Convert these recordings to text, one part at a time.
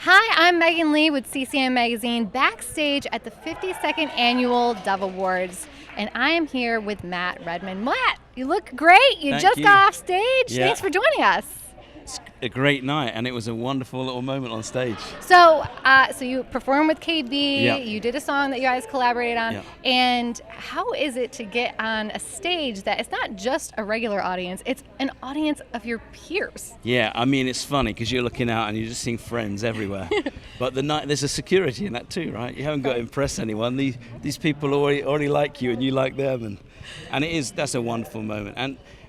Hi, I'm Megan Lee with CCM Magazine, backstage at the 52nd Annual Dove Awards, and I am here with Matt Redman. Matt, you look great. You Thank just you. got off stage. Yeah. Thanks for joining us. It's a great night, and it was a wonderful little moment on stage. So you performed with KB. Yeah. You did a song that you guys collaborated on. Yeah. And how is it to get on a stage that it's not just a regular audience, it's an audience of your peers? Yeah, I mean, it's funny because you're looking out and you're just seeing friends everywhere. But there's a security in that too, right? You haven't got to impress anyone. These people already like you, and you like them, and that's a wonderful moment.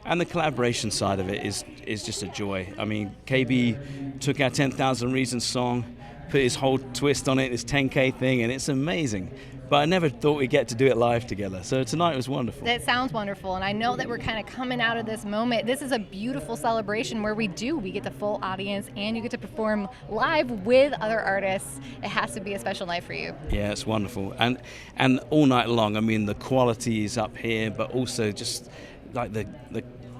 And the collaboration side of it is just a joy. I mean, KB took our 10,000 Reasons song, put his whole twist on it, this 10K thing, and it's amazing. But I never thought we'd get to do it live together. So tonight was wonderful. That sounds wonderful, and I know that we're kind of coming out of this moment. This is a beautiful celebration where we get the full audience, and you get to perform live with other artists. It has to be a special night for you. Yeah, it's wonderful. And all night long, I mean, the quality is up here, but also just like the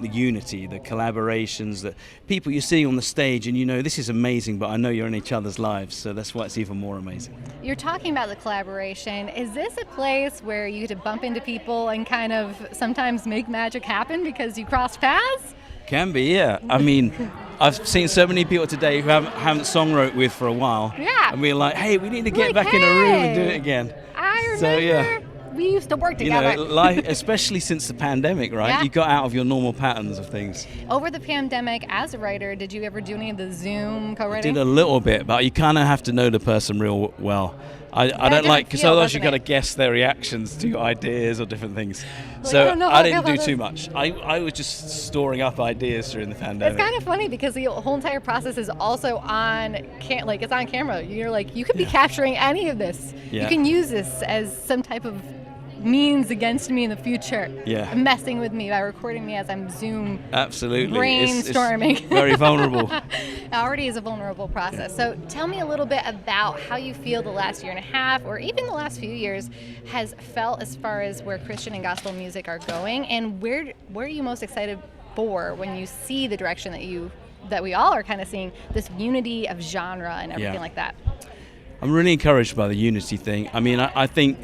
unity, the collaborations, the people you see on the stage, and you know this is amazing, but I know you're in each other's lives, so that's why it's even more amazing. You're talking about the collaboration. Is this a place where you get to bump into people and kind of sometimes make magic happen because you crossed paths? Can be, yeah. I mean, I've seen so many people today who haven't songwrote with for a while. Yeah. And we're like, hey, we need to get back in a room and do it again. I remember. So, yeah. We used to work together. You know, life, especially since the pandemic, right? Yeah. You got out of your normal patterns of things. Over the pandemic, as a writer, did you ever do any of the Zoom co-writing? I did a little bit, but you kind of have to know the person real well. I don't like, because otherwise you've got to guess their reactions to your ideas or different things. So I didn't do too much. I was just storing up ideas during the pandemic. It's kind of funny because the whole entire process is also on, it's on camera. You're like, you could be capturing any of this. Yeah. You can use this as some type of means against me in the future. Yeah. Messing with me by recording me as I'm Zoom absolutely brainstorming. It's very vulnerable. It already is a vulnerable process. So tell me a little bit about how you feel the last year and a half, or even the last few years, has felt as far as where Christian and gospel music are going, and where are you most excited for when you see the direction that we all are kind of seeing, this unity of genre and everything like that? I'm really encouraged by the unity thing. I mean, I think,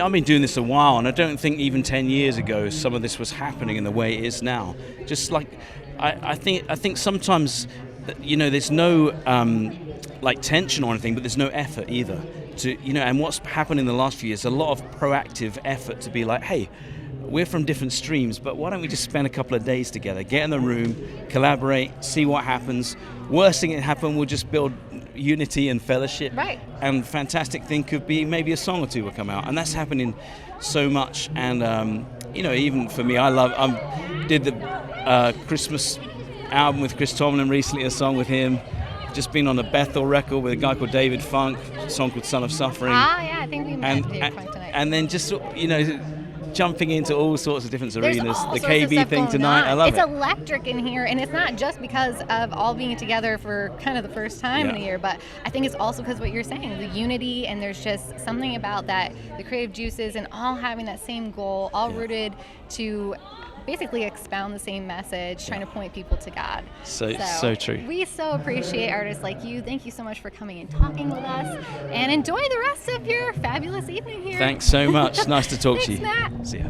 I've been doing this a while, and I don't think even 10 years ago some of this was happening in the way it is now. Just like, I think sometimes, you know, there's no like tension or anything, but there's no effort either. And what's happened in the last few years, a lot of proactive effort to be like, hey, we're from different streams, but why don't we just spend a couple of days together, get in the room, collaborate, see what happens. Worst thing that happen, we'll just build unity and fellowship. Right. And fantastic thing could be maybe a song or two will come out, and that's happening so much. And even for me, I did the Christmas album with Chris Tomlin recently, a song with him. Just been on a Bethel record with a guy called David Funk, a song called Son of Suffering. I think we met David Funk tonight. And then just, jumping into all sorts of different arenas. The KB thing tonight, I love it. It's electric in here, and it's not just because of all being together for kind of the first time in a year, but I think it's also because what you're saying, the unity, and there's just something about that, the creative juices, and all having that same goal, all rooted to basically expound the same message, trying to point people to God. So true. We so appreciate artists like you. Thank you so much for coming and talking with us, and enjoy the rest of your fabulous evening here. Thanks so much. Nice to talk to you. Thanks, Matt. See ya.